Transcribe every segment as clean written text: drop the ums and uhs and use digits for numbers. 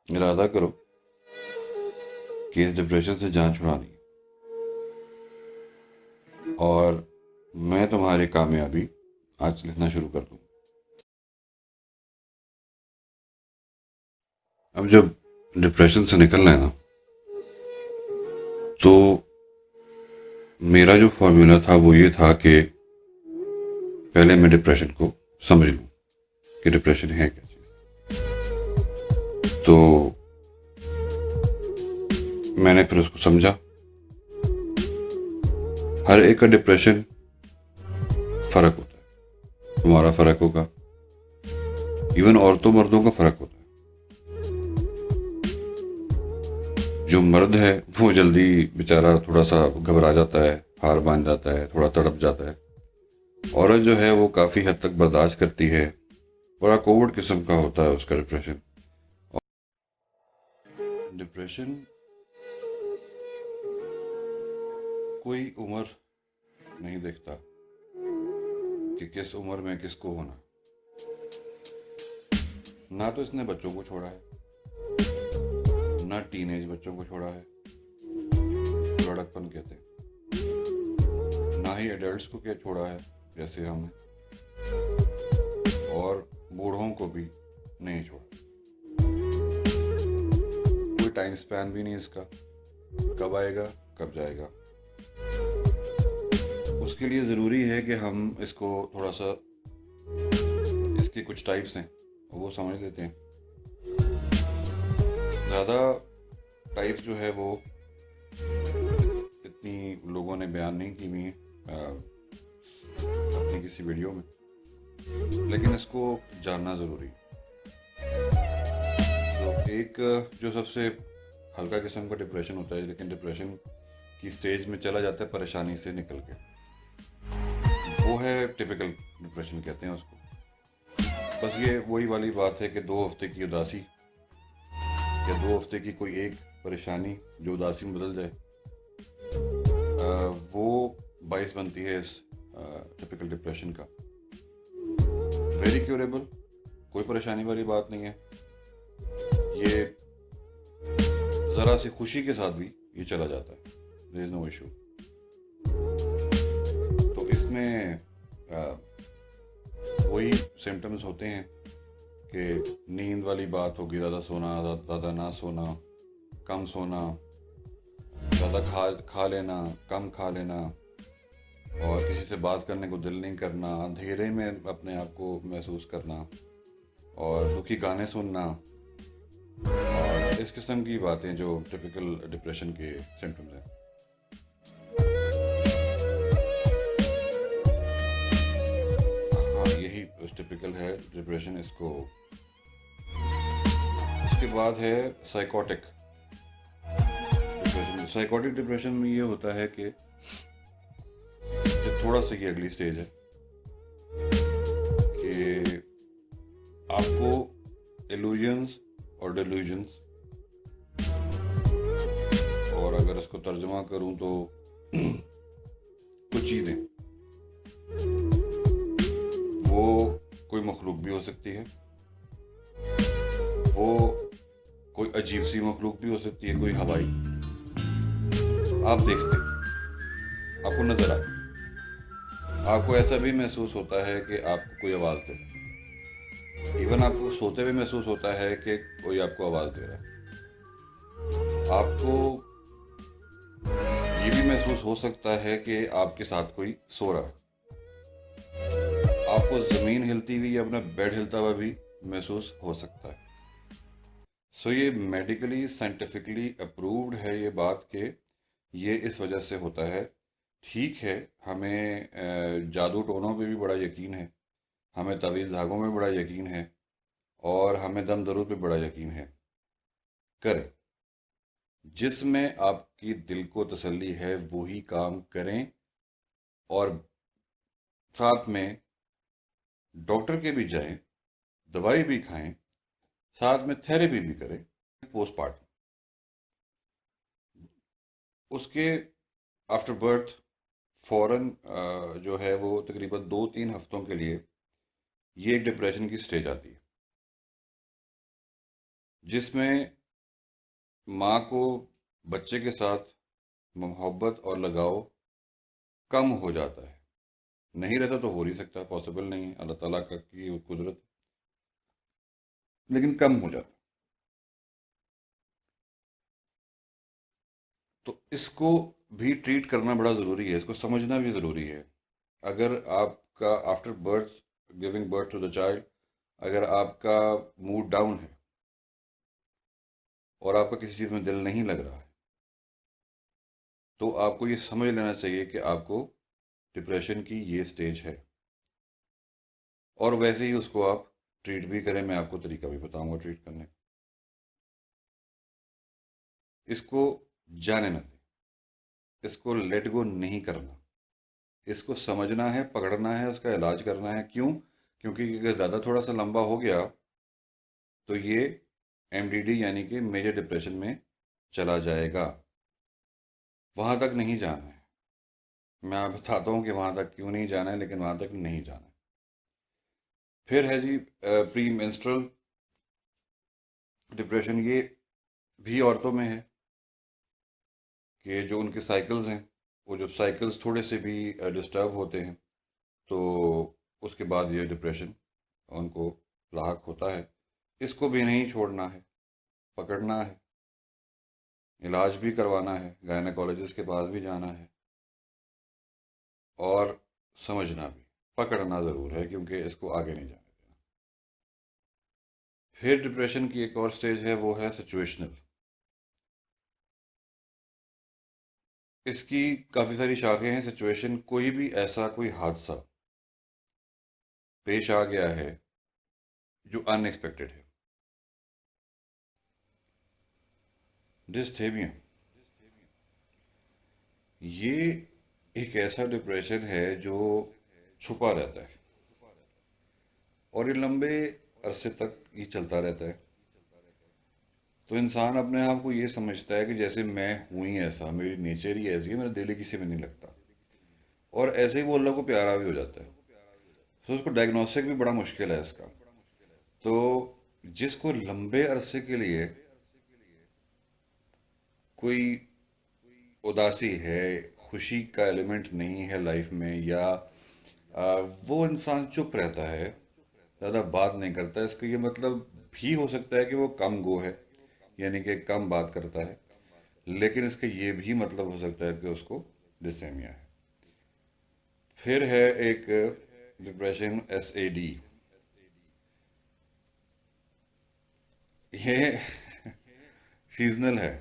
इरादा करो कि इस डिप्रेशन से जान छुड़ानी है, और मैं तुम्हारी कामयाबी आज लिखना शुरू कर दूँ। अब जब डिप्रेशन से निकलना है ना, तो मेरा जो फॉर्मूला था वो ये था कि पहले मैं डिप्रेशन को समझ लूँ कि डिप्रेशन है क्या चीज़। तो मैंने फिर उसको समझा। हर एक का डिप्रेशन फ़र्क होता है, तुम्हारा फ़र्क होगा, इवन औरतों मर्दों का फ़र्क होता है। जो मर्द है वो जल्दी बेचारा थोड़ा सा घबरा जाता है, हार मान जाता है, थोड़ा तड़प जाता है। औरत जो है वो काफ़ी हद तक बर्दाश्त करती है, बड़ा कोविड किस्म का होता है उसका डिप्रेशन। डिप्रेशन कोई उम्र नहीं देखता कि किस उम्र में किसको होना। ना तो इसने बच्चों को छोड़ा है, ना टीनेज बच्चों को छोड़ा है, लड़कपन कहते हैं, ना ही एडल्ट्स को क्या छोड़ा है जैसे हमें, और बूढ़ों को भी नहीं छोड़ा। कोई टाइम स्पैन भी नहीं इसका, कब आएगा कब जाएगा। उसके लिए ज़रूरी है कि हम इसको थोड़ा सा, इसके कुछ टाइप्स हैं वो समझ लेते हैं। ज़्यादा टाइप्स जो है वो इतनी लोगों ने बयान नहीं की हुई अपनी किसी वीडियो में, लेकिन इसको जानना ज़रूरी है। तो एक जो सबसे हल्का किस्म का डिप्रेशन होता है, लेकिन डिप्रेशन की स्टेज में चला जाता है परेशानी से निकल के, वो है टिपिकल डिप्रेशन कहते हैं उसको। बस ये वही वाली बात है कि 2 हफ्ते की उदासी या 2 हफ्ते की कोई एक परेशानी जो उदासी में बदल जाए, वो बाइस बनती है इस टिपिकल डिप्रेशन का। वेरी क्यूरेबल, कोई परेशानी वाली बात नहीं है। ये ज़रा सी खुशी के साथ भी ये चला जाता है, देयर इज़ नो इशू। तो इसमें वही सिम्टम्स होते हैं कि नींद वाली बात होगी, ज़्यादा सोना, ज़्यादा ना सोना, कम सोना, ज़्यादा खा लेना, कम खा लेना, और किसी से बात करने को दिल नहीं करना, अंधेरे में अपने आप को महसूस करना, और दुखी गाने सुनना, और इस किस्म की बातें जो टिपिकल डिप्रेशन के सिम्टम्स हैं। हाँ, यही टिपिकल है डिप्रेशन। इसको इसके बाद है साइकोटिक डिप्रेशन। साइकोटिक डिप्रेशन में ये होता है कि जो थोड़ा सा ये अगली स्टेज है कि आपको इल्यूजन्स और डिल्यूजन्स, और अगर इसको तर्जुमा करूं तो कुछ चीज़ें, वो कोई मखलूक भी हो सकती है, वो कोई अजीब सी मखलूक भी हो सकती है, कोई हवाई, आप देखते, आपको नज़र आए, आपको ऐसा भी महसूस होता है कि आपको कोई आवाज़ दे, इवन आपको सोते हुए महसूस होता है कि कोई आपको आवाज़ दे रहा है। आपको ये भी महसूस हो सकता है कि आपके साथ कोई सो रहा है, आपको ज़मीन हिलती हुई या अपना बेड हिलता हुआ भी महसूस हो सकता है। सो ये मेडिकली साइंटिफिकली अप्रूव्ड है ये बात कि ये इस वजह से होता है। ठीक है, हमें जादू टोनों पे भी बड़ा यकीन है, हमें तवीज़ धागों में बड़ा यकीन है, और हमें दम दरूद पे बड़ा यकीन है। करें, जिसमें आपकी दिल को तसल्ली है वही काम करें, और साथ में डॉक्टर के भी जाएं, दवाई भी खाएं, साथ में थेरेपी भी करें पोस्टमार्टम। उसके आफ्टर बर्थ फौरन जो है वो तकरीबन 2-3 हफ्तों के लिए ये एक डिप्रेशन की स्टेज आती है। जिसमें माँ को बच्चे के साथ मोहब्बत और लगाव कम हो जाता है। नहीं रहता तो हो नहीं सकता, पॉसिबल नहीं है, अल्लाह ताला का की कुदरत, लेकिन कम हो जाता है। तो इसको भी ट्रीट करना बड़ा ज़रूरी है, इसको समझना भी ज़रूरी है। अगर आपका after birth, giving birth to the child, अगर आपका मूड डाउन है और आपका किसी चीज़ में दिल नहीं लग रहा है, तो आपको ये समझ लेना चाहिए कि आपको डिप्रेशन की ये स्टेज है, और वैसे ही उसको आप ट्रीट भी करें। मैं आपको तरीका भी बताऊंगा ट्रीट करने का। इसको जाने ना दें, इसको लेट गो नहीं करना, इसको समझना है, पकड़ना है, उसका इलाज करना है। क्यों? क्योंकि अगर ज़्यादा थोड़ा सा लंबा हो गया तो ये एमडीडी यानी कि मेजर डिप्रेशन में चला जाएगा। वहां तक नहीं जाना है। मैं बताता हूँ कि वहां तक क्यों नहीं जाना है, लेकिन वहां तक नहीं जाना है। फिर है जी प्री मेंस्ट्रुअल डिप्रेशन। ये भी औरतों में है कि जो उनके साइकिल्स हैं, वो जब साइकिल्स थोड़े से भी डिस्टर्ब होते हैं तो उसके बाद ये डिप्रेशन उनको लाहक होता है। इसको भी नहीं छोड़ना है, पकड़ना है, इलाज भी करवाना है, गायनेकोलॉजिस्ट के पास भी जाना है, और समझना भी, पकड़ना ज़रूर है, क्योंकि इसको आगे नहीं जाने देना। फिर डिप्रेशन की एक और स्टेज है, वो है सिचुएशनल। इसकी काफ़ी सारी शाखें हैं। सिचुएशन, कोई भी ऐसा कोई हादसा पेश आ गया है जो अनएक्सपेक्टेड है। डिस्थेमिया, ये एक ऐसा डिप्रेशन है जो छुपा रहता है, और ये लंबे अरसे तक ये चलता रहता है। तो इंसान अपने आप को ये समझता है कि जैसे मैं हूँ ही ऐसा, मेरी नेचर ही ऐसी है, मेरा दिल ही किसी में नहीं लगता, और ऐसे ही वो अल्लाह को प्यारा भी हो जाता है। तो उसको डायग्नोस्टिक भी बड़ा मुश्किल है इसका। तो जिसको लंबे अरसे के लिए कोई उदासी है, खुशी का एलिमेंट नहीं है लाइफ में, या वो इंसान चुप रहता है, ज़्यादा बात नहीं करता, इसका ये मतलब भी हो सकता है कि वो कम गो है, यानी कि कम बात करता है। लेकिन इसका ये भी मतलब हो सकता है कि उसको डिसेमिया है। फिर है एक डिप्रेशन एसएडी। ये सीजनल है।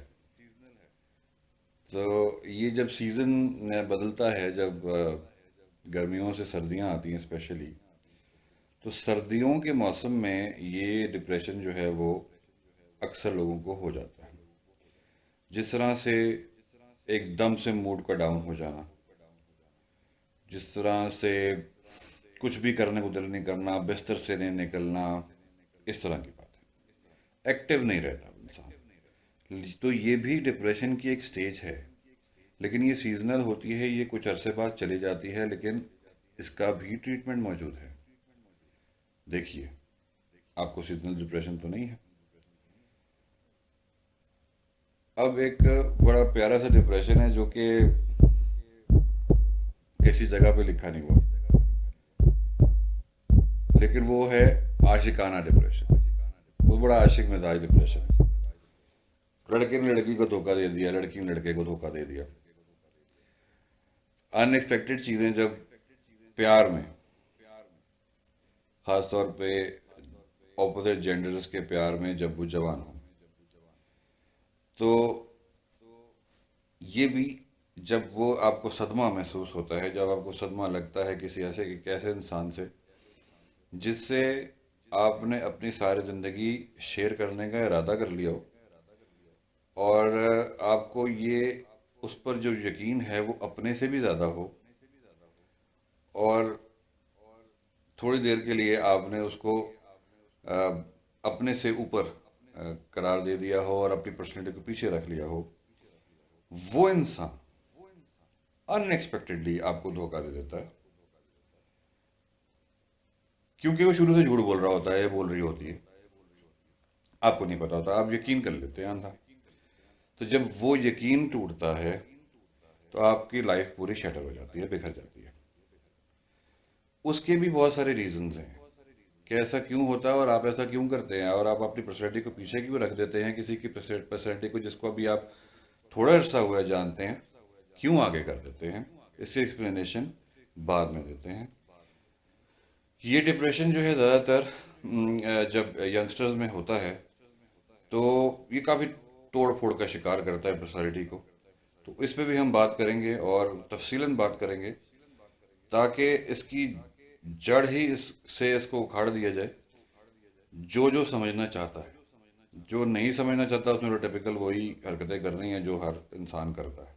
तो ये जब सीज़न बदलता है, जब गर्मियों से सर्दियां आती हैं स्पेशली, तो सर्दियों के मौसम में ये डिप्रेशन जो है वो अक्सर लोगों को हो जाता है। जिस तरह से एकदम से मूड का डाउन हो जाना, जिस तरह से कुछ भी करने को दिल नहीं करना, बिस्तर से नहीं निकलना, इस तरह की बात है। एक्टिव नहीं रहता इंसान। तो ये भी डिप्रेशन की एक स्टेज है, लेकिन ये सीजनल होती है, ये कुछ अरसे बाद चली जाती है, लेकिन इसका भी ट्रीटमेंट मौजूद है। देखिए, आपको सीजनल डिप्रेशन तो नहीं है। अब एक बड़ा प्यारा सा डिप्रेशन है जो कि किसी जगह पे लिखा नहीं हुआ, लेकिन वो है आशिकाना डिप्रेशन। वो बड़ा आशिक मिजाज डिप्रेशन है। लड़के ने लड़की को धोखा दे दिया, लड़की ने लड़के को धोखा दे दिया। अनएक्सपेक्टेड चीज़ें जब प्यार में, ख़ास तौर पे ऑपोजिट जेंडर्स के प्यार में जब वो जवान हो, तो ये भी, जब वो आपको सदमा महसूस होता है, जब आपको सदमा लगता है किसी ऐसे, एक ऐसे इंसान से जिससे आपने अपनी सारी ज़िंदगी शेयर करने का इरादा कर लिया हो, और आपको ये, उस पर जो यकीन है वो अपने से भी ज़्यादा हो, और थोड़ी देर के लिए आपने उसको अ, अपने से ऊपर करार दे दिया हो और अपनी पर्सनैलिटी को पीछे रख लिया हो, वो इंसान अनएक्सपेक्टेडली आपको धोखा दे देता है, क्योंकि वो शुरू से झूठ बोल रहा होता है, ये बोल रही होती है आपको नहीं पता होता, आप यकीन कर लेते हैं अंधा। तो जब वो यकीन टूटता है तो आपकी लाइफ पूरी शटर हो जाती है, बिखर जाती है। उसके भी बहुत सारे रीजंस हैं कि ऐसा क्यों होता है और आप ऐसा क्यों करते हैं, और आप अपनी पर्सनैलिटी को पीछे क्यों रख देते हैं किसी की पर्सनैलिटी को जिसको अभी आप थोड़ा अर्सा हुआ है जानते हैं, क्यों आगे कर देते हैं। इसकी एक्सप्लेनेशन बाद में देते हैं। ये डिप्रेशन जो है ज़्यादातर जब यंगस्टर्स में होता है तो ये काफ़ी तोड़ फोड़ का शिकार करता है पर्सनैलिटी को। तो इस पे भी हम बात करेंगे और तफसीलन बात करेंगे, ताकि इसकी जड़ ही इससे इसको उखाड़ दिया जाए। जो जो समझना चाहता है, जो नहीं समझना चाहता उसने तो टिपिकल वही हरकतें करनी है जो हर इंसान करता है।